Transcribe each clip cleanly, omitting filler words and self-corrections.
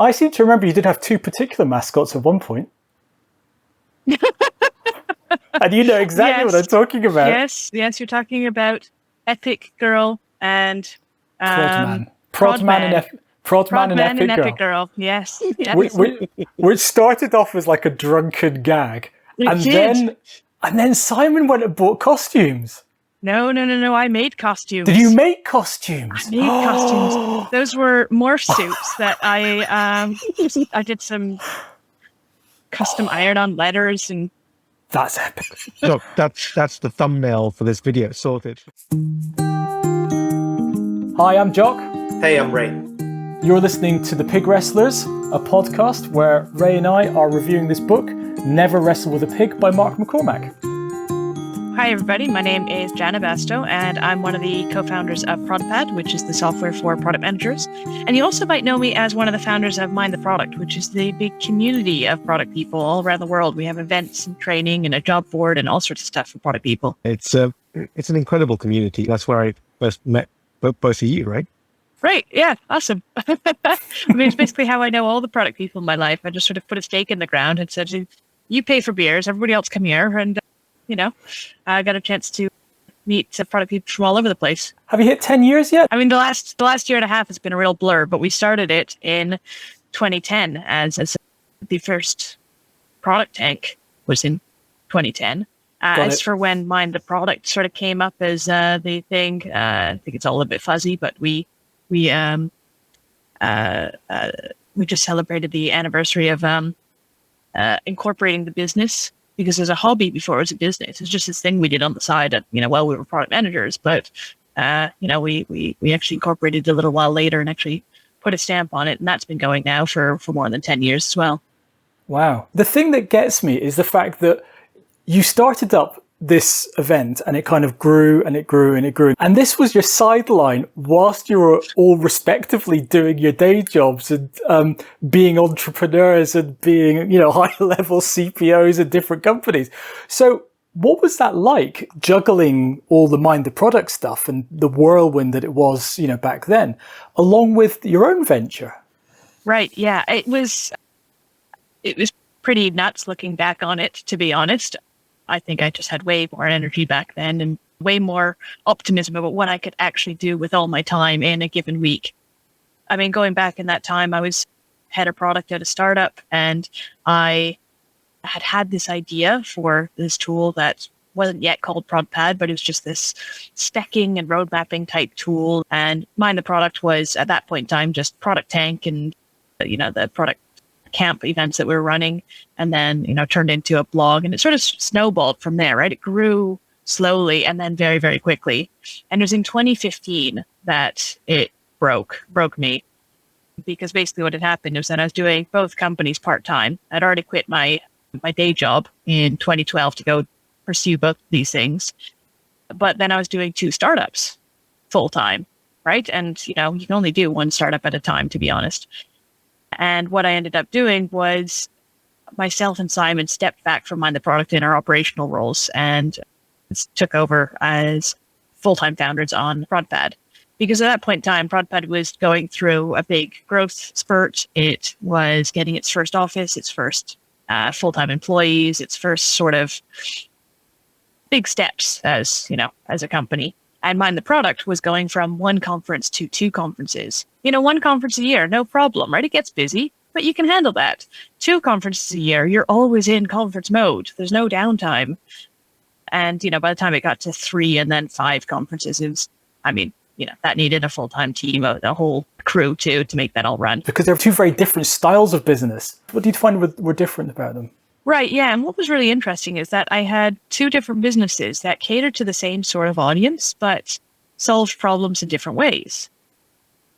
I seem to remember you did have two particular mascots at one point. And you know exactly what I'm talking about. Yes, you're talking about Epic Girl and Prodman. ProdPad. Prodman and Epic Girl. Yes. Which started off as like a drunken gag. Then Simon went and bought costumes. No. I made costumes. Did you make costumes? I made costumes. Those were morph suits that I did some custom iron-on letters and. That's epic. So that's the thumbnail for this video. Sorted. Hi, I'm Jock. Hey, I'm Ray. You're listening to The Pig Wrestlers, a podcast where Ray and I are reviewing this book, Never Wrestle With A Pig by Mark McCormack. Hi everybody, my name is Janna Bastow and I'm one of the co-founders of ProdPad, which is the software for product managers. And you also might know me as one of the founders of Mind the Product, which is the big community of product people all around the world. We have events and training and a job board and all sorts of stuff for product people. It's an incredible community. That's where I first met both of you, right? Right, yeah, awesome. I mean, it's basically how I know all the product people in my life. I just sort of put a stake in the ground and said, you pay for beers, everybody else come here, and I got a chance to meet product people from all over the place. Have you hit 10 years yet? I mean, the last year and a half has been a real blur, but we started it in 2010 as the first product tank was in 2010. As for when Mind the Product sort of came up as the thing, I think it's all a bit fuzzy, but we just celebrated the anniversary of incorporating the business. Because as a hobby before it was a business, it's just this thing we did on the side while we were product managers. But, we actually incorporated it a little while later and actually put a stamp on it. And that's been going now for more than 10 years as well. Wow. The thing that gets me is the fact that you started up this event and it kind of grew and it grew and it grew. And this was your sideline whilst you were all respectively doing your day jobs and being entrepreneurs and being, high-level CPOs in different companies. So what was that like, juggling all the Mind the Product stuff and the whirlwind that it was, back then, along with your own venture? Right, yeah. It was pretty nuts looking back on it, to be honest. I think I just had way more energy back then and way more optimism about what I could actually do with all my time in a given week. I mean, going back in that time, I was head of product at a startup and I had this idea for this tool that wasn't yet called ProdPad, but it was just this stacking and road mapping type tool. And Mind the Product was at that point in time just Product Tank and, the product camp events that we were running, and then turned into a blog, and it sort of snowballed from there, right? It grew slowly and then very, very quickly. And it was in 2015 that it broke me, because basically what had happened was that I was doing both companies part-time. I'd already quit my day job in 2012 to go pursue both these things, but then I was doing two startups full-time, right? And you can only do one startup at a time, to be honest. And what I ended up doing was myself and Simon stepped back from Mind the Product in our operational roles and took over as full-time founders on ProdPad. Because at that point in time, ProdPad was going through a big growth spurt. It was getting its first office, its first full-time employees, its first sort of big steps as a company. And Mind the Product was going from one conference to two conferences. One conference a year, no problem, right? It gets busy, but you can handle that. Two conferences a year, you're always in conference mode. There's no downtime. And, by the time it got to 3 and then 5 conferences, it was, that needed a full-time team, a whole crew to make that all run. Because there are two very different styles of business. What did you find were different about them? Right, yeah. And what was really interesting is that I had two different businesses that catered to the same sort of audience, but solved problems in different ways.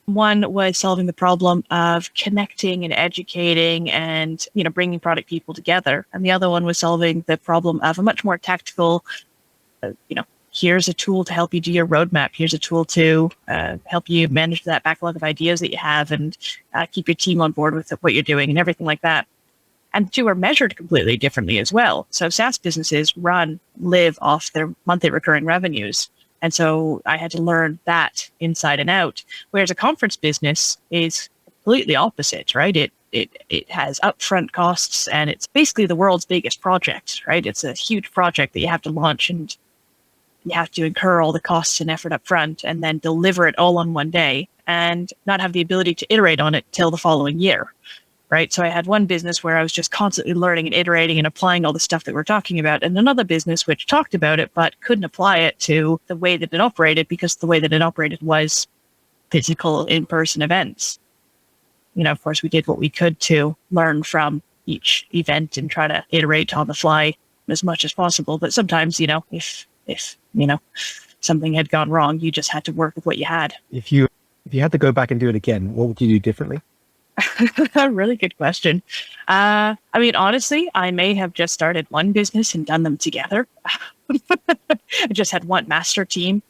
One was solving the problem of connecting and educating and, bringing product people together. And the other one was solving the problem of a much more tactical, here's a tool to help you do your roadmap. Here's a tool to help you manage that backlog of ideas that you have and keep your team on board with what you're doing and everything like that. And the two are measured completely differently as well. So SaaS businesses live off their monthly recurring revenues. And so I had to learn that inside and out. Whereas a conference business is completely opposite, right? It has upfront costs, and it's basically the world's biggest project, right? It's a huge project that you have to launch, and you have to incur all the costs and effort up front and then deliver it all on one day and not have the ability to iterate on it till the following year, right? So I had one business where I was just constantly learning and iterating and applying all the stuff that we're talking about, and another business which talked about it but couldn't apply it to the way that it operated, because the way that it operated was physical in-person events. Of course, we did what we could to learn from each event and try to iterate on the fly as much as possible. But sometimes, if something had gone wrong, you just had to work with what you had. If you had to go back and do it again, what would you do differently? Really good question. Honestly, I may have just started one business and done them together. I just had one master team.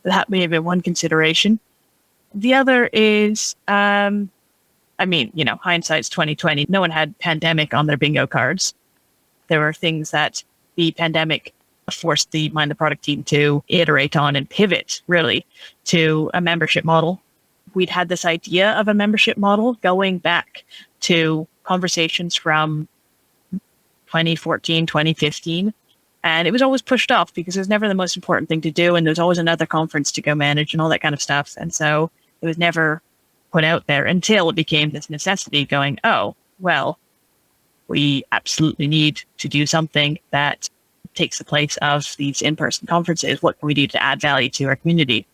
That may have been one consideration. The other is, hindsight's 2020. No one had pandemic on their bingo cards. There were things that the pandemic forced the Mind the Product team to iterate on and pivot, really, to a membership model. We'd had this idea of a membership model going back to conversations from 2014, 2015. And it was always pushed off because it was never the most important thing to do. And there was always another conference to go manage and all that kind of stuff. And so it was never put out there until it became this necessity going, oh, well, we absolutely need to do something that takes the place of these in-person conferences. What can we do to add value to our community?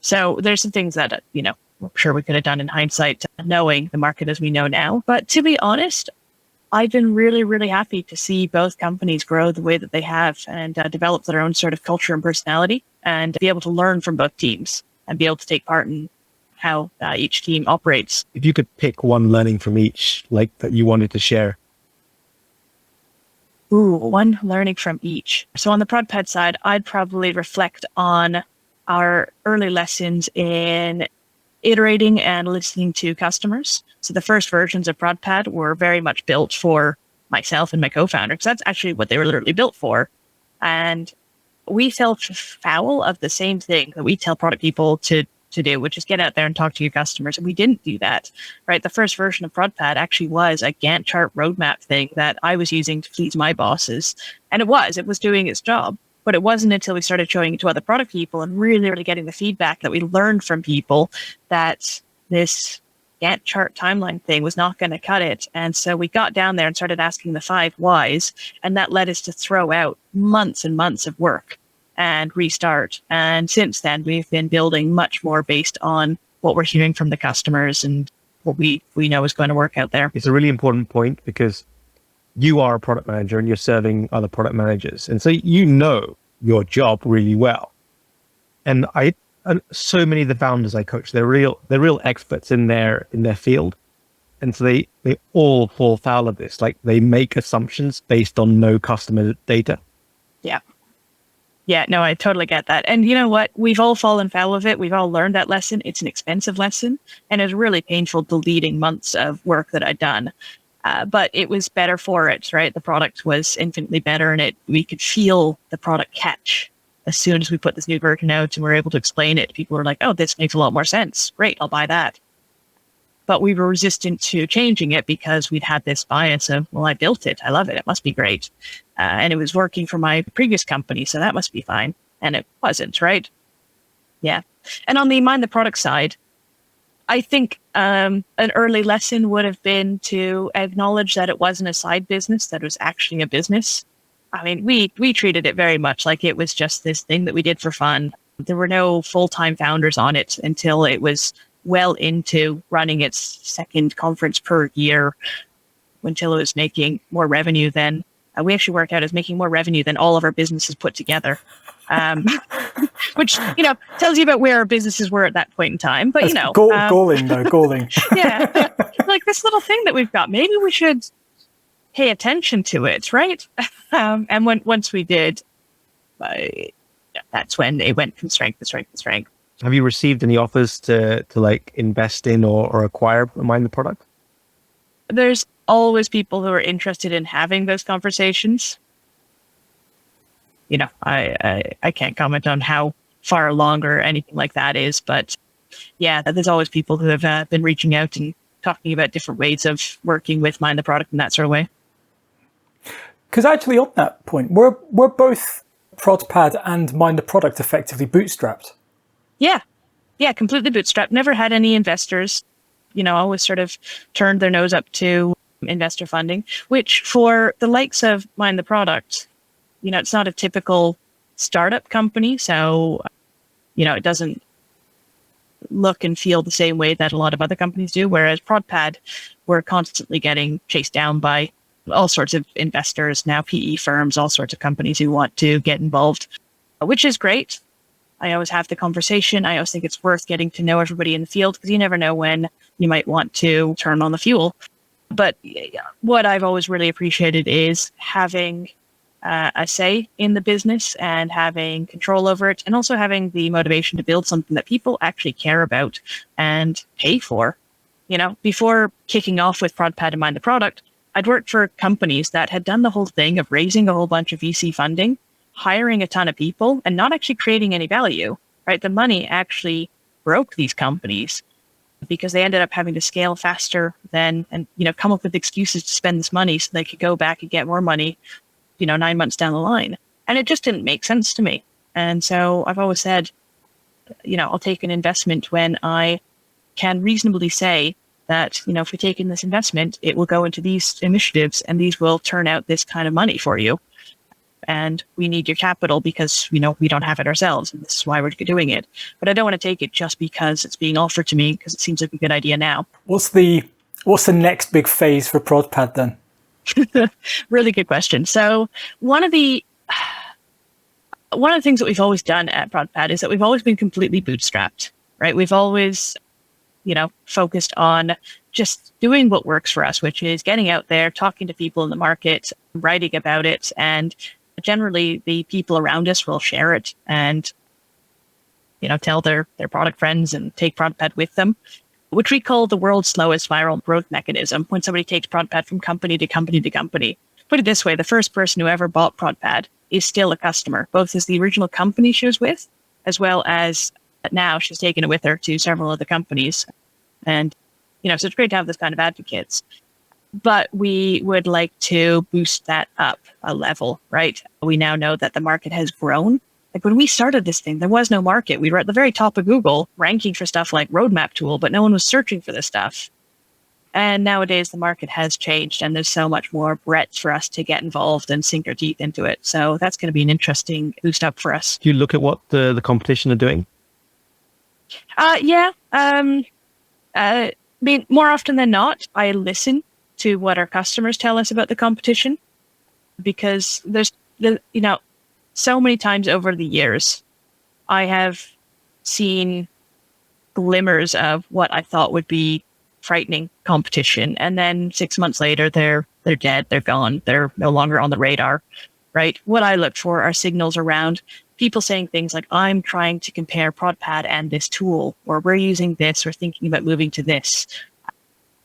So there's some things that, I'm sure we could have done in hindsight, knowing the market as we know now. But to be honest, I've been really, really happy to see both companies grow the way that they have and develop their own sort of culture and personality, and be able to learn from both teams and be able to take part in how each team operates. If you could pick one learning from each, like that you wanted to share. Ooh, one learning from each. So on the ProdPad side, I'd probably reflect on our early lessons in iterating and listening to customers. So the first versions of ProdPad were very much built for myself and my co-founder, because that's actually what they were literally built for. And we fell foul of the same thing that we tell product people to do, which is get out there and talk to your customers. And we didn't do that, right? The first version of ProdPad actually was a Gantt chart roadmap thing that I was using to please my bosses. And it was doing its job. But it wasn't until we started showing it to other product people and really, really getting the feedback that we learned from people that this Gantt chart timeline thing was not going to cut it. And so we got down there and started asking the 5 whys, and that led us to throw out months and months of work and restart. And since then, we've been building much more based on what we're hearing from the customers and what we know is going to work out there. It's a really important point because you are a product manager and you're serving other product managers. And so you know your job really well. And so many of the founders I coach, they're real experts in their field. And so they all fall foul of this. Like they make assumptions based on no customer data. Yeah. Yeah, no, I totally get that. And you know what? We've all fallen foul of it. We've all learned that lesson. It's an expensive lesson. And it's really painful deleting months of work that I'd done. But it was better for it, right? The product was infinitely better, and we could feel the product catch as soon as we put this new version out and we're able to explain it. People were like, oh, this makes a lot more sense. Great, I'll buy that. But we were resistant to changing it because we'd had this bias of, well, I built it. I love it. It must be great. And it was working for my previous company, so that must be fine. And it wasn't, right? Yeah. And on the Mind the Product side, I think an early lesson would have been to acknowledge that it wasn't a side business, that it was actually a business. I mean, we treated it very much like it was just this thing that we did for fun. There were no full-time founders on it until it was well into running its second conference per year, until it was making more revenue than, we actually worked out as making more revenue than all of our businesses put together. Which, tells you about where our businesses were at that point in time. But, galling. Yeah. Like this little thing that we've got, maybe we should pay attention to it, right? And once we did, that's when it went from strength to strength to strength. Have you received any offers to like invest in or acquire Mind the Product? There's always people who are interested in having those conversations. I can't comment on how far along or anything like that is, but yeah, there's always people who have been reaching out and talking about different ways of working with Mind the Product in that sort of way. Because actually on that point, we're both ProdPad and Mind the Product effectively bootstrapped. Yeah, completely bootstrapped. Never had any investors. Always sort of turned their nose up to investor funding, which for the likes of Mind the Product, it's not a typical startup company. So, it doesn't look and feel the same way that a lot of other companies do. Whereas ProdPad, we're constantly getting chased down by all sorts of investors, now PE firms, all sorts of companies who want to get involved, which is great. I always have the conversation. I always think it's worth getting to know everybody in the field because you never know when you might want to turn on the fuel. But what I've always really appreciated is having a say in the business and having control over it, and also having the motivation to build something that people actually care about and pay for. Before kicking off with ProdPad and Mind the Product, I'd worked for companies that had done the whole thing of raising a whole bunch of VC funding, hiring a ton of people, and not actually creating any value, right? The money actually broke these companies because they ended up having to scale faster and come up with excuses to spend this money so they could go back and get more money, 9 months down the line. And it just didn't make sense to me. And so I've always said, I'll take an investment when I can reasonably say that, if we take in this investment, it will go into these initiatives and these will turn out this kind of money for you. And we need your capital because, we don't have it ourselves. And this is why we're doing it. But I don't want to take it just because it's being offered to me because it seems like a good idea now. What's the next big phase for ProdPad then? Really good question. So one of the things that we've always done at ProdPad is that we've always been completely bootstrapped, right? We've always, focused on just doing what works for us, which is getting out there, talking to people in the market, writing about it, and generally the people around us will share it and, tell their product friends and take ProdPad with them, which we call the world's slowest viral growth mechanism when somebody takes ProdPad from company to company to company. Put it this way, the first person who ever bought ProdPad is still a customer, both as the original company she was with, as well as now she's taken it with her to several other companies. And, so it's great to have this kind of advocates. But we would like to boost that up a level, right? We now know that the market has grown. Like when we started this thing, there was no market. We were at the very top of Google ranking for stuff like roadmap tool, but no one was searching for this stuff. And nowadays the market has changed and there's so much more breadth for us to get involved and sink our teeth into it. So that's going to be an interesting boost up for us. Do you look at what the competition are doing? Yeah. More often than not, I listen to what our customers tell us about the competition because there's, so many times over the years, I have seen glimmers of what I thought would be frightening competition. And then 6 months later, they're dead, they're gone, they're no longer on the radar, right? What I look for are signals around people saying things like, I'm trying to compare ProdPad and this tool, or we're using this, or thinking about moving to this.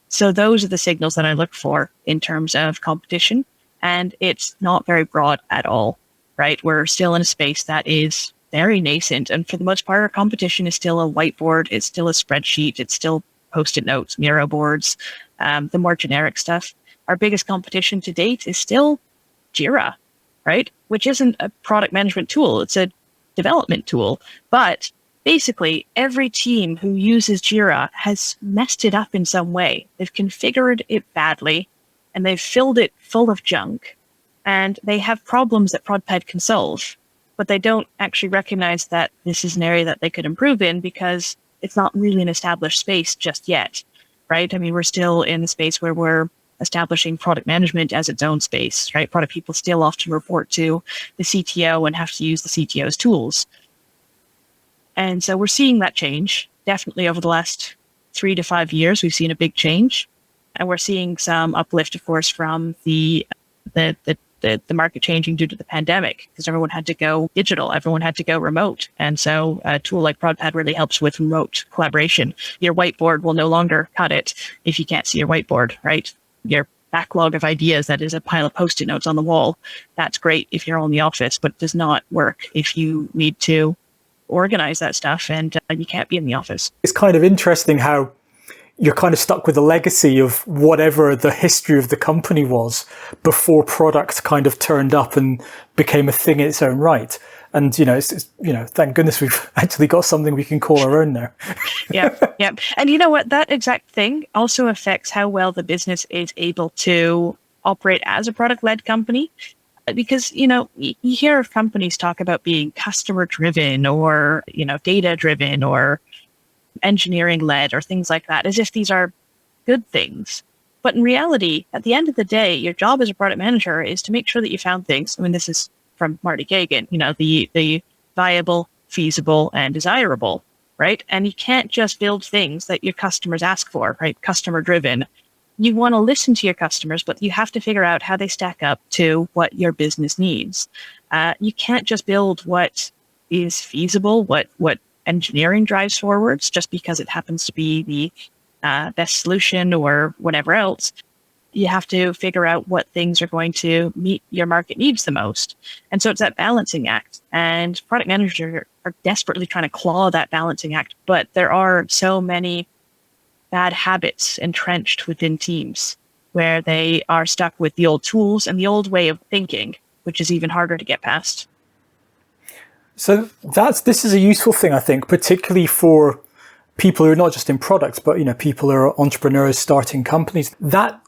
So those are the signals that I look for in terms of competition. And it's not very broad at all, right? We're still in a space that is very nascent. And for the most part, our competition is still a whiteboard. It's still a spreadsheet. It's still Post-it notes, Miro boards, the more generic stuff. Our biggest competition to date is still Jira, right? Which isn't a product management tool. It's a development tool. But basically, every team who uses Jira has messed it up in some way. They've configured it badly, and they've filled it full of junk. And they have problems that ProdPad can solve. But they don't actually recognize that this is an area that they could improve in because it's not really an established space just yet, right? I mean, we're still in the space where we're establishing product management as its own space, right? Product people still often report to the CTO and have to use the CTO's tools. And so we're seeing that change. Definitely over the last 3 to 5 years, we've seen a big change. And we're seeing some uplift, of course, from the market changing due to the pandemic, because everyone had to go digital, everyone had to go remote. And so a tool like ProdPad really helps with remote collaboration. Your whiteboard will no longer cut it if you can't see your whiteboard, right? Your backlog of ideas, that is a pile of Post-it notes on the wall. That's great if you're on the office, but it does not work if you need to organize that stuff, and you can't be in the office. It's kind of interesting how you're kind of stuck with the legacy of whatever the history of the company was before product kind of turned up and became a thing in its own right. And, it's thank goodness we've actually got something we can call our own now. Yeah. And you know what? That exact thing also affects how well the business is able to operate as a product-led company. Because, you hear of companies talk about being customer-driven or, data-driven or engineering-led or things like that, as if these are good things. But in reality, at the end of the day, your job as a product manager is to make sure that you found things. I mean, this is from Marty Kagan, the viable, feasible, and desirable, right? And you can't just build things that your customers ask for, right? Customer-driven. You want to listen to your customers, but you have to figure out how they stack up to what your business needs. You can't just build what is feasible, what engineering drives forwards, just because it happens to be the best solution or whatever else. You have to figure out what things are going to meet your market needs the most. And so it's that balancing act. And product managers are desperately trying to claw that balancing act, but there are so many bad habits entrenched within teams where they are stuck with the old tools and the old way of thinking, which is even harder to get past. So this is a useful thing, I think, particularly for people who are not just in products, but people who are entrepreneurs starting companies. That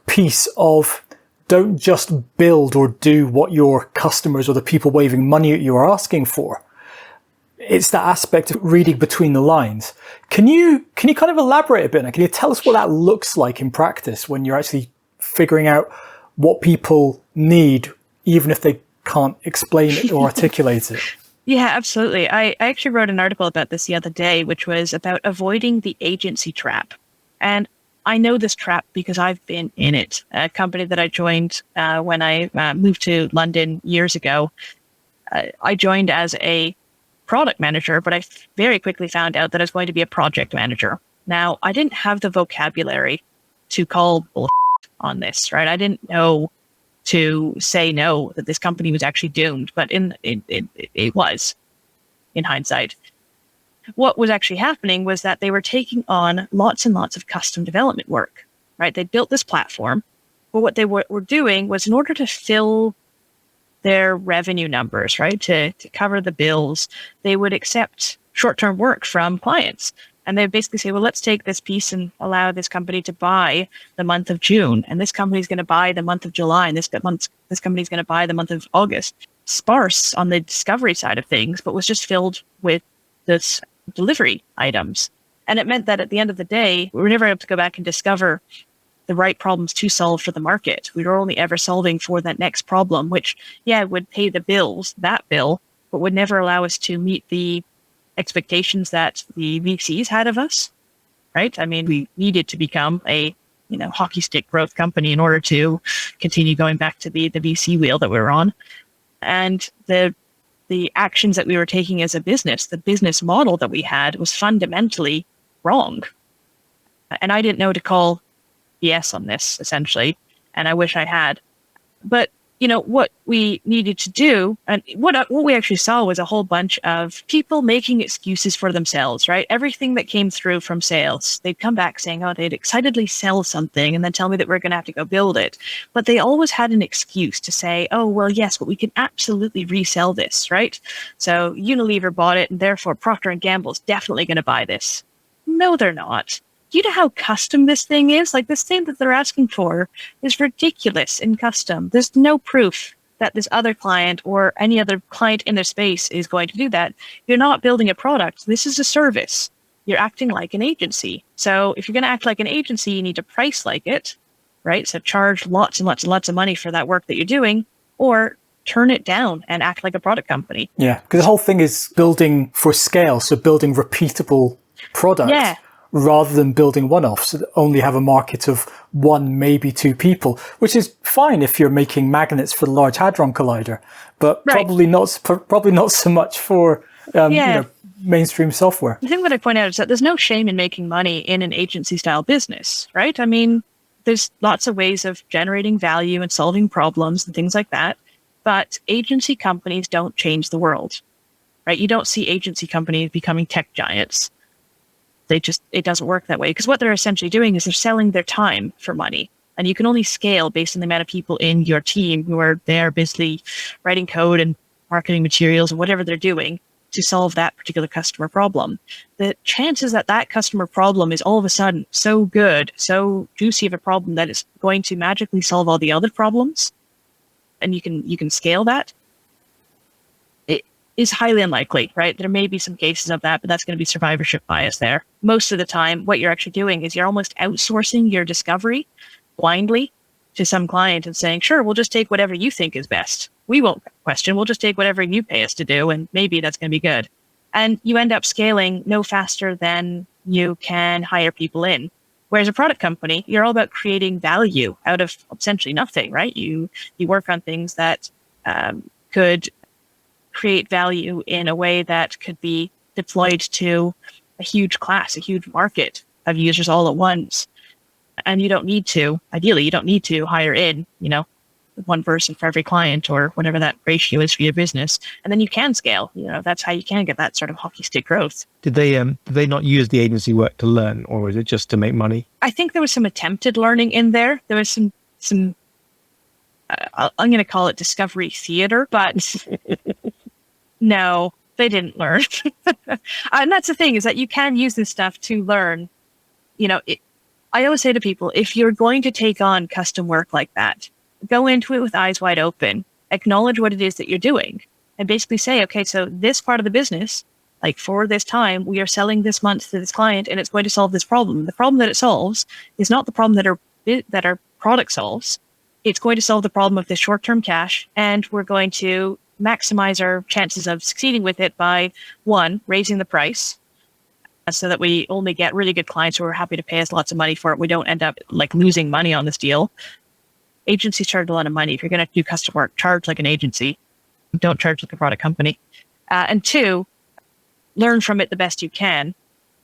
piece of don't just build or do what your customers or the people waving money at you are asking for. It's that aspect of reading between the lines. Can you kind of elaborate a bit? Can you tell us what that looks like in practice when you're actually figuring out what people need, even if they can't explain it or articulate it? Yeah, absolutely. I actually wrote an article about this the other day, which was about avoiding the agency trap. And I know this trap because I've been in it. A company that I joined when I moved to London years ago. I joined as a product manager, but I very quickly found out that I was going to be a project manager. Now, I didn't have the vocabulary to call bullshit on this, right? I didn't know to say no, that this company was actually doomed, but it was, in hindsight. What was actually happening was that they were taking on lots and lots of custom development work, right? They built this platform, but what they were doing was, in order to fill their revenue numbers, right, to cover the bills, they would accept short-term work from clients. And they basically say, well, let's take this piece and allow this company to buy the month of June, and this company is going to buy the month of July, and this company is going to buy the month of August. Sparse on the discovery side of things, but was just filled with this delivery items. And it meant that at the end of the day, we were never able to go back and discover the right problems to solve for the market. We were only ever solving for that next problem, which, would pay the bills, that bill, but would never allow us to meet the expectations that the VCs had of us, right? I mean, we needed to become a, hockey stick growth company in order to continue going back to the VC wheel that we were on. And the actions that we were taking as a business, the business model that we had, was fundamentally wrong. And I didn't know to call BS on this, essentially, and I wish I had. But what we needed to do, and what we actually saw, was a whole bunch of people making excuses for themselves, right? Everything that came through from sales, they'd come back saying, they'd excitedly sell something and then tell me that we're going to have to go build it. But they always had an excuse to say, well, yes, but we can absolutely resell this, right? So Unilever bought it, and therefore Procter & Gamble is definitely going to buy this. No, they're not. Do you know how custom this thing is? Like, this thing that they're asking for is ridiculous in custom. There's no proof that this other client or any other client in their space is going to do that. You're not building a product. This is a service. You're acting like an agency. So if you're going to act like an agency, you need to price like it, right? So charge lots and lots and lots of money for that work that you're doing, or turn it down and act like a product company. Yeah, because the whole thing is building for scale. So building repeatable products. Yeah. Rather than building one-offs that only have a market of one, maybe two people, which is fine if you're making magnets for the Large Hadron Collider, but right. probably not so much for mainstream software. The thing that I point out is that there's no shame in making money in an agency-style business, right? I mean, there's lots of ways of generating value and solving problems and things like that, but agency companies don't change the world. right? You don't see agency companies becoming tech giants. It doesn't work that way, because what they're essentially doing is they're selling their time for money. And you can only scale based on the amount of people in your team who are there basically writing code and marketing materials and whatever they're doing to solve that particular customer problem. The chances that that customer problem is all of a sudden so good, so juicy of a problem that it's going to magically solve all the other problems, and you can scale that, it is highly unlikely, right? There may be some cases of that, but that's going to be survivorship bias there. Most of the time, what you're actually doing is you're almost outsourcing your discovery blindly to some client and saying, sure, we'll just take whatever you think is best. We won't question. We'll just take whatever you pay us to do, and maybe that's going to be good. And you end up scaling no faster than you can hire people in. Whereas a product company, you're all about creating value out of essentially nothing, right? You work on things that could create value in a way that could be deployed to a huge class, a huge market of users all at once. And you don't need to, ideally, you don't need to hire in, one person for every client or whatever that ratio is for your business. And then you can scale. That's how you can get that sort of hockey stick growth. Did they not use the agency work to learn, or was it just to make money? I think there was some attempted learning in there. There was some I'm going to call it discovery theater, but no, they didn't learn. And that's the thing, is that you can use this stuff to learn. I always say to people, if you're going to take on custom work like that, go into it with eyes wide open, acknowledge what it is that you're doing, and basically say, okay, so this part of the business, like for this time, we are selling this month to this client, and it's going to solve this problem. The problem that it solves is not the problem that our product solves. It's going to solve the problem of this short-term cash, and we're going to maximize our chances of succeeding with it by, one, raising the price, so that we only get really good clients who are happy to pay us lots of money for it. We don't end up losing money on this deal. Agencies charge a lot of money. If you're going to do custom work, charge like an agency. Don't charge like a product company. And two, learn from it the best you can.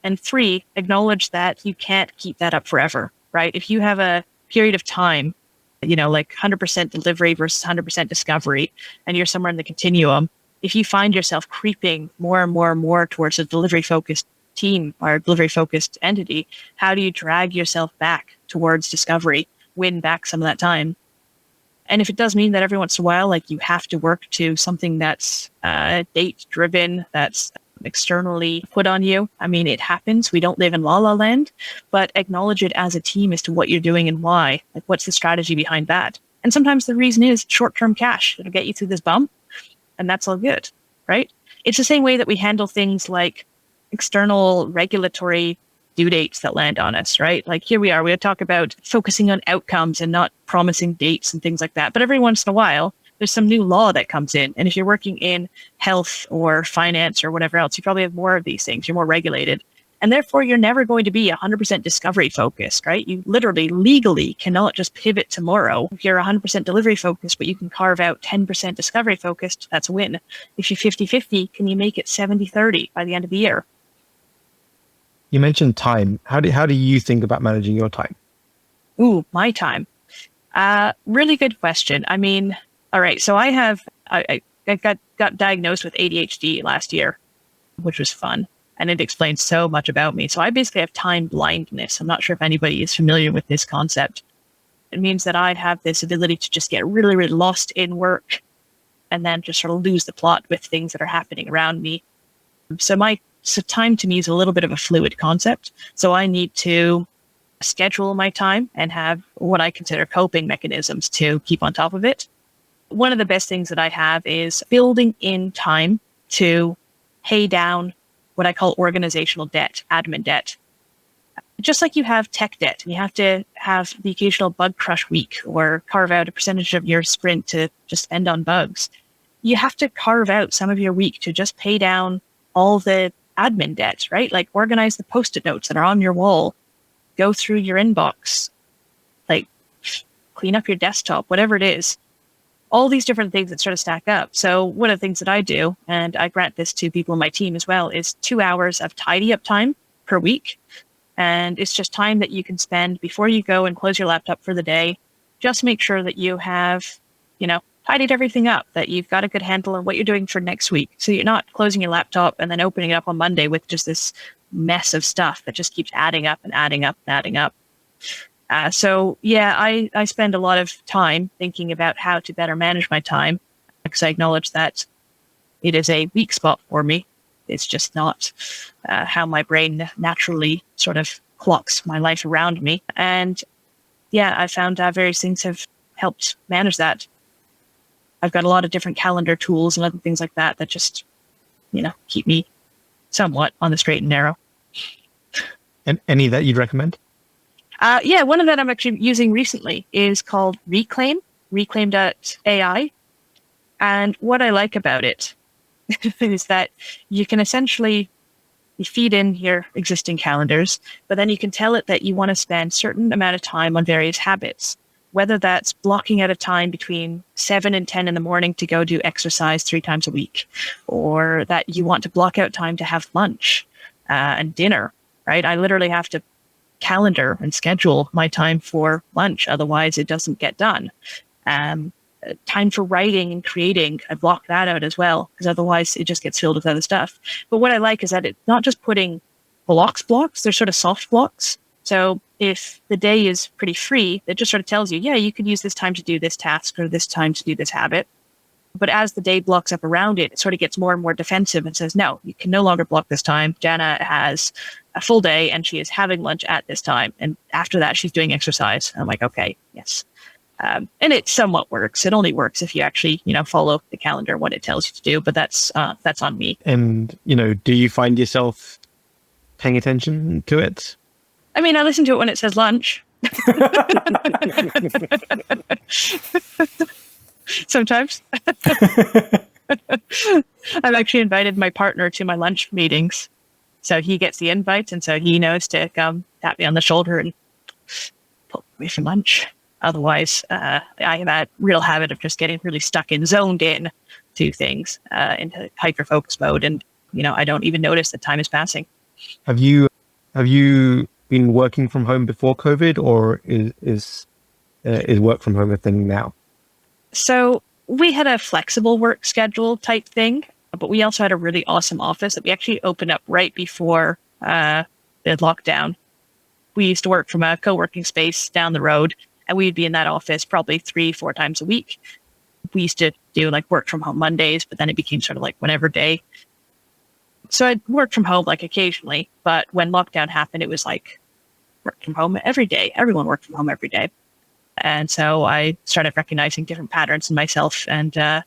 And three, acknowledge that you can't keep that up forever, right? If you have a period of time, 100% delivery versus 100% discovery, and you're somewhere in the continuum, if you find yourself creeping more and more and more towards a delivery-focused team or delivery-focused entity, how do you drag yourself back towards discovery, win back some of that time? And if it does mean that every once in a while, you have to work to something that's date-driven, that's externally put on you, it happens. We don't live in La La Land, but acknowledge it as a team as to what you're doing and why. What's the strategy behind that? And sometimes the reason is short-term cash. It'll get you through this bump, and that's all good, right? It's the same way that we handle things like external regulatory due dates that land on us, right? Here we are, we talk about focusing on outcomes and not promising dates and things like that. But every once in a while, there's some new law that comes in. And if you're working in health or finance or whatever else, you probably have more of these things. You're more regulated. And therefore, you're never going to be 100% discovery focused, right? You literally, legally cannot just pivot tomorrow. If you're 100% delivery focused, but you can carve out 10% discovery focused, that's a win. If you're 50-50, can you make it 70-30 by the end of the year? You mentioned time. How do you think about managing your time? Ooh, my time. Really good question. All right. So I got diagnosed with ADHD last year, which was fun. And it explains so much about me. So I basically have time blindness. I'm not sure if anybody is familiar with this concept. It means that I have this ability to just get really, really lost in work and then just sort of lose the plot with things that are happening around me. So time to me is a little bit of a fluid concept. So I need to schedule my time and have what I consider coping mechanisms to keep on top of it. One of the best things that I have is building in time to pay down what I call organizational debt, admin debt. Just like you have tech debt, and you have to have the occasional bug crush week or carve out a percentage of your sprint to just spend on bugs. You have to carve out some of your week to just pay down all the admin debt, right? Organize the Post-it notes that are on your wall, go through your inbox, clean up your desktop, whatever it is. All these different things that sort of stack up. So one of the things that I do, and I grant this to people in my team as well, is 2 hours of tidy up time per week. And it's just time that you can spend before you go and close your laptop for the day. Just make sure that you have, tidied everything up, that you've got a good handle on what you're doing for next week. So you're not closing your laptop and then opening it up on Monday with just this mess of stuff that just keeps adding up and adding up and adding up. So yeah, I spend a lot of time thinking about how to better manage my time, because I acknowledge that it is a weak spot for me. It's just not how my brain naturally sort of clocks my life around me. And yeah, I found various things have helped manage that. I've got a lot of different calendar tools and other things like that that just, keep me somewhat on the straight and narrow. And any that you'd recommend? Yeah, one of that I'm actually using recently is called Reclaim.ai. And what I like about it is that you can essentially feed in your existing calendars, but then you can tell it that you want to spend a certain amount of time on various habits, whether that's blocking out a time between 7 and 10 in the morning to go do exercise 3 times a week, or that you want to block out time to have lunch and dinner, right? I literally have to calendar and schedule my time for lunch. Otherwise, it doesn't get done. Time for writing and creating, I block that out as well, because otherwise it just gets filled with other stuff. But what I like is that it's not just putting blocks, they're sort of soft blocks. So if the day is pretty free, it just sort of tells you, yeah, you could use this time to do this task or this time to do this habit. But as the day blocks up around it, it sort of gets more and more defensive and says, no, you can no longer block this time. Janna has a full day and she is having lunch at this time. And after that, she's doing exercise. And I'm like, okay, yes. And it somewhat works. It only works if you actually, follow the calendar, what it tells you to do. But that's on me. And, do you find yourself paying attention to it? I mean, I listen to it when it says lunch. Sometimes. I've actually invited my partner to my lunch meetings. So he gets the invite, and so he knows to come tap me on the shoulder and pull me for lunch. Otherwise, I have a real habit of just getting really stuck and zoned in to things, into hyper-focus mode. And, I don't even notice that time is passing. Have you been working from home before COVID, or is work from home a thing now? So we had a flexible work schedule type thing, but we also had a really awesome office that we actually opened up right before the lockdown. We used to work from a co-working space down the road, and we'd be in that office probably 3-4 times a week. We used to do work from home Mondays, but then it became sort of whenever day. So I'd work from home occasionally, but when lockdown happened, it was work from home every day. Everyone worked from home every day. And so I started recognizing different patterns in myself and, how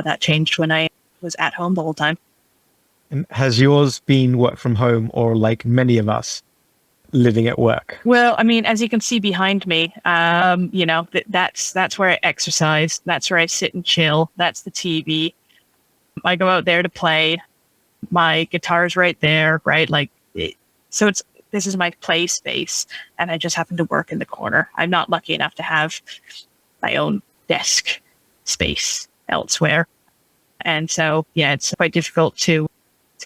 that changed when I was at home the whole time. And has yours been work from home, or like many of us, living at work? Well, I mean, as you can see behind me, that's where I exercise. That's where I sit and chill. That's the TV. I go out there to play. My guitar's right there, right? This is my play space, and I just happen to work in the corner. I'm not lucky enough to have my own desk space elsewhere. And so, yeah, it's quite difficult to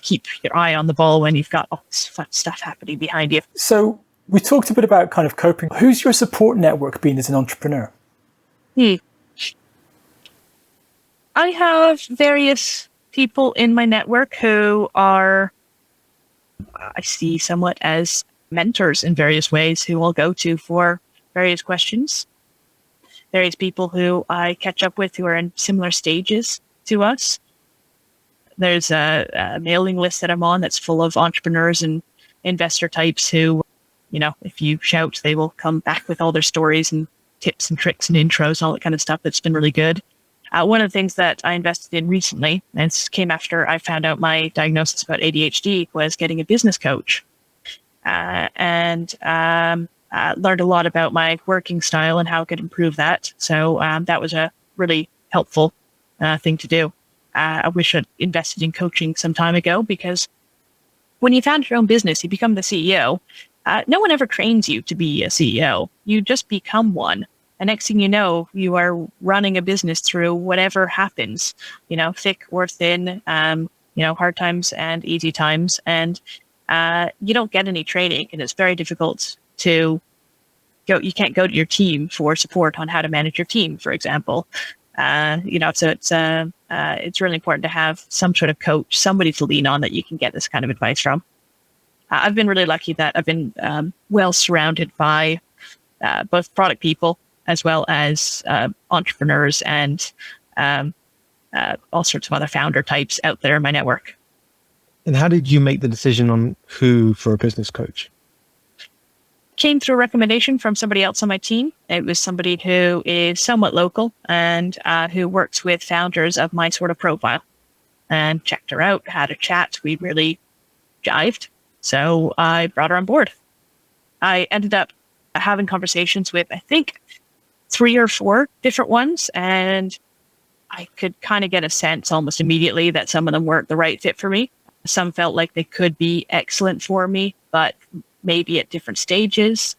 keep your eye on the ball when you've got all this fun stuff happening behind you. So we talked a bit about kind of coping. Who's your support network been as an entrepreneur? I have various people in my network who are, I see somewhat as mentors in various ways, who I'll go to for various questions. Various people who I catch up with who are in similar stages to us. There's a mailing list that I'm on that's full of entrepreneurs and investor types who, if you shout, they will come back with all their stories and tips and tricks and intros and all that kind of stuff. That's been really good. One of the things that I invested in recently, and this came after I found out my diagnosis about ADHD, was getting a business coach. And learned a lot about my working style and how I could improve that. So that was a really helpful thing to do. I wish I'd invested in coaching some time ago, because when you found your own business, you become the CEO. No one ever trains you to be a CEO. You just become one. And next thing you know, you are running a business through whatever happens, thick or thin, hard times and easy times. And you don't get any training, and it's very difficult to you can't go to your team for support on how to manage your team, for example. So it's really important to have some sort of coach, somebody to lean on that you can get this kind of advice from. I've been really lucky that I've been well surrounded by both product people as well as entrepreneurs and all sorts of other founder types out there in my network. And how did you make the decision on who for a business coach? Came through a recommendation from somebody else on my team. It was somebody who is somewhat local and who works with founders of my sort of profile. And checked her out, had a chat. We really jived. So I brought her on board. I ended up having conversations with, I think, 3 or 4 different ones. And I could kind of get a sense almost immediately that some of them weren't the right fit for me. Some felt like they could be excellent for me, but maybe at different stages.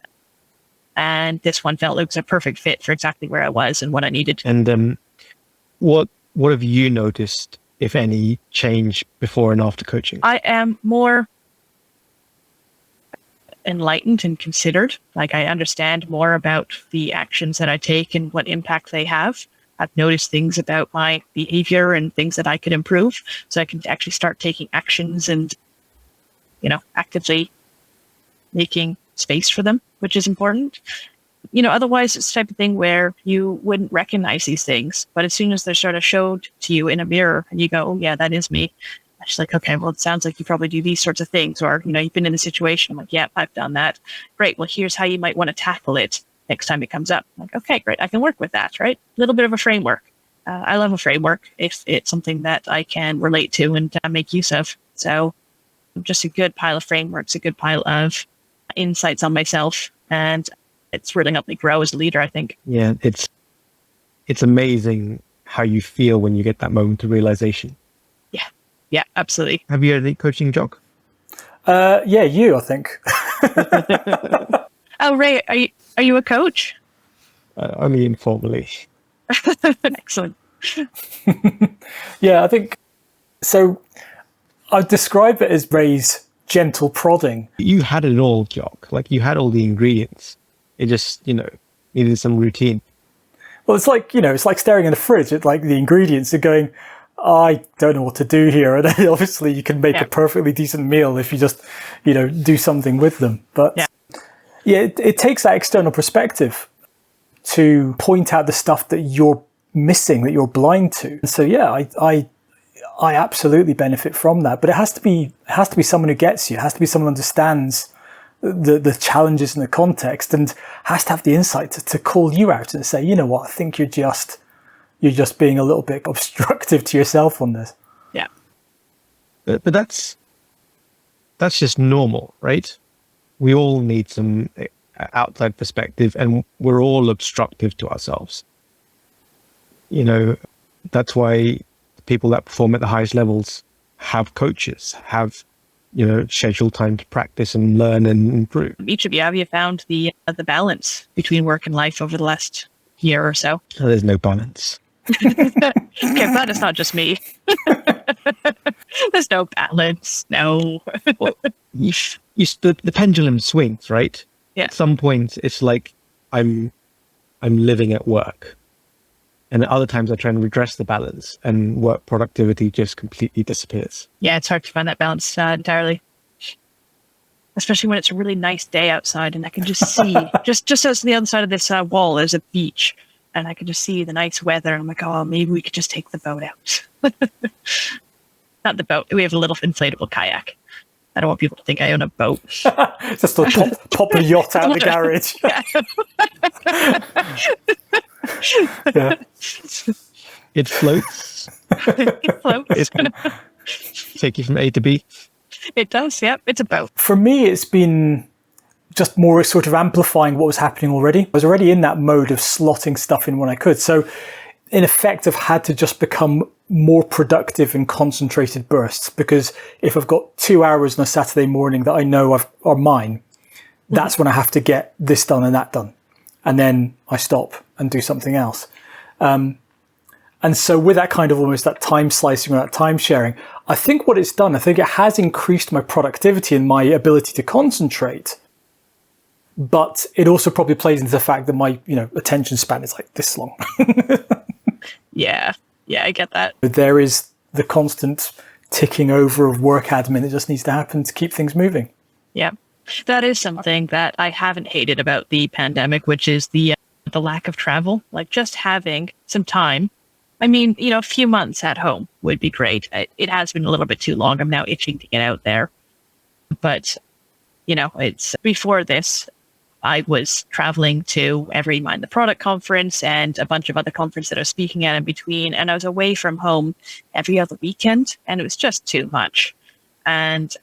And this one felt like it was a perfect fit for exactly where I was and what I needed. And what have you noticed, if any, change before and after coaching? I am more enlightened and considered. Like, I understand more about the actions that I take and what impact they have. I've noticed things about my behavior and things that I could improve, so I can actually start taking actions and, actively making space for them, which is important. Otherwise it's the type of thing where you wouldn't recognize these things, but as soon as they're sort of showed to you in a mirror and you go, oh yeah, that is me. I'm just like, okay, well, it sounds like you probably do these sorts of things, or, you've been in a situation. I'm like, yeah, I've done that. Great. Well, here's how you might want to tackle it next time it comes up. I'm like, okay, great. I can work with that, right? A little bit of a framework. I love a framework if it's something that I can relate to and make use of. So just a good pile of frameworks, a good pile of insights on myself, and it's really helped me grow as a leader, I think. Yeah, it's amazing how you feel when you get that moment of realization. Yeah, absolutely. Have you had any coaching, Jock? Yeah, I think. Oh, Ray, are you a coach? Only informally. Excellent. Yeah, I think so. I'd describe it as Ray's gentle prodding. You had it all, Jock. Like, you had all the ingredients. It just, needed some routine. Well, it's like, it's like staring in the fridge at like the ingredients and going, I don't know what to do here. And then obviously you can make a perfectly decent meal if you just, do something with them. But it takes that external perspective to point out the stuff that you're missing, that you're blind to. And so, I absolutely benefit from that. But it has to be someone who gets you. It has to be someone who understands the challenges and the context, and has to have the insight to call you out and say, you know what, I think you're just being a little bit obstructive to yourself on this. Yeah. But that's just normal, right? We all need some outside perspective, and we're all obstructive to ourselves. That's why people that perform at the highest levels have coaches, have scheduled time to practice and learn and improve. Each of you, have you found the balance between work and life over the last year or so? Oh, there's no balance. Okay, but it's not just me. There's no balance. No. Well, the pendulum swings, right? Yeah. At some point, it's like I'm living at work, and at other times I try and redress the balance, and work productivity just completely disappears. Yeah, it's hard to find that balance entirely, especially when it's a really nice day outside, and I can just see just as the other side of this wall there's a beach, and I can just see the nice weather. And I'm like, oh, maybe we could just take the boat out. Not the boat. We have a little inflatable kayak. I don't want people to think I own a boat. Just pop a yacht out of the garage. Yeah. It floats. It floats. It can take you from A to B. It does, yep. It's a boat. For me, it's been just more sort of amplifying what was happening already. I was already in that mode of slotting stuff in when I could. So in effect, I've had to just become more productive in concentrated bursts, because if I've got 2 hours on a Saturday morning that I know are mine, that's when I have to get this done and that done. And then I stop and do something else. And so with that kind of almost that time slicing or that time sharing, I think what it's done, I think it has increased my productivity and my ability to concentrate. but it also probably plays into the fact that my, attention span is like this long. Yeah, I get that. But there is the constant ticking over of work admin that just needs to happen to keep things moving. Yeah, that is something that I haven't hated about the pandemic, which is the lack of travel. Like just having some time. I mean, a few months at home would be great. It has been a little bit too long. I'm now itching to get out there. But, it's before this, I was traveling to every Mind the Product conference and a bunch of other conferences that I was speaking at in between. And I was away from home every other weekend, and it was just too much. And,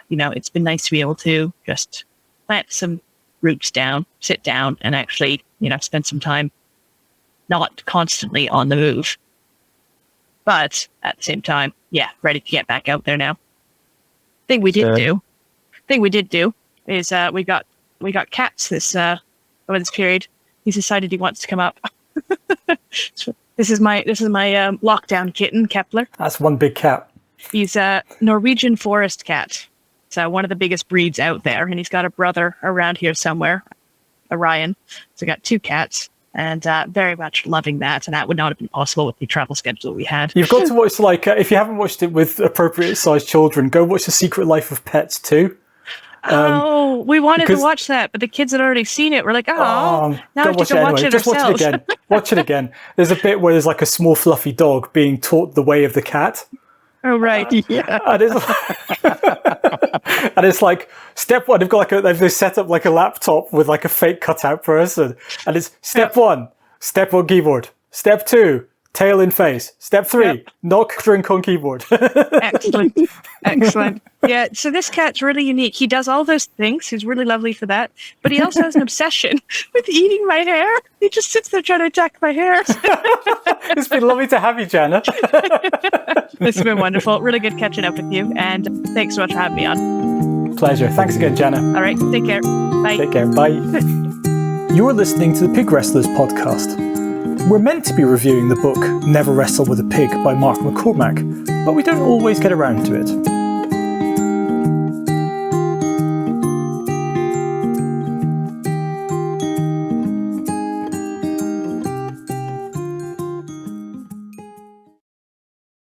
it's been nice to be able to just plant some roots down, sit down, and actually, spend some time not constantly on the move. But at the same time, ready to get back out there now. Thing we did do is we got cats this over this period. He's decided he wants to come up. This is my lockdown kitten, Kepler. That's one big cat. He's a Norwegian forest cat. So one of the biggest breeds out there, and he's got a brother around here somewhere, Orion. So got 2 cats, and very much loving that. And that would not have been possible with the travel schedule we had. You've got to watch, if you haven't watched it with appropriate sized children, go watch The Secret Life of Pets 2. We wanted to watch that, but the kids had already seen it. We're like, now we have to go watch it Just ourselves. Watch it again. Watch it again. There's a bit where there's like a small fluffy dog being taught the way of the cat. Oh, right. Yeah. And it's like step 1. They've set up like a laptop with like a fake cutout person, and it's step 1 keyboard. Step 2, tail in face. Step 3, knock drink on keyboard. Excellent. Yeah. So this cat's really unique. He does all those things. He's really lovely for that. But he also has an obsession with eating my hair. He just sits there trying to attack my hair. It's been lovely to have you, Janna. It's been wonderful. Really good catching up with you. And thanks so much for having me on. Pleasure. Thanks again, Janna. All right. Take care. Bye. Take care. Bye. You're listening to the Pig Wrestlers podcast. We're meant to be reviewing the book Never Wrestle With A Pig by Mark McCormack, but we don't always get around to it.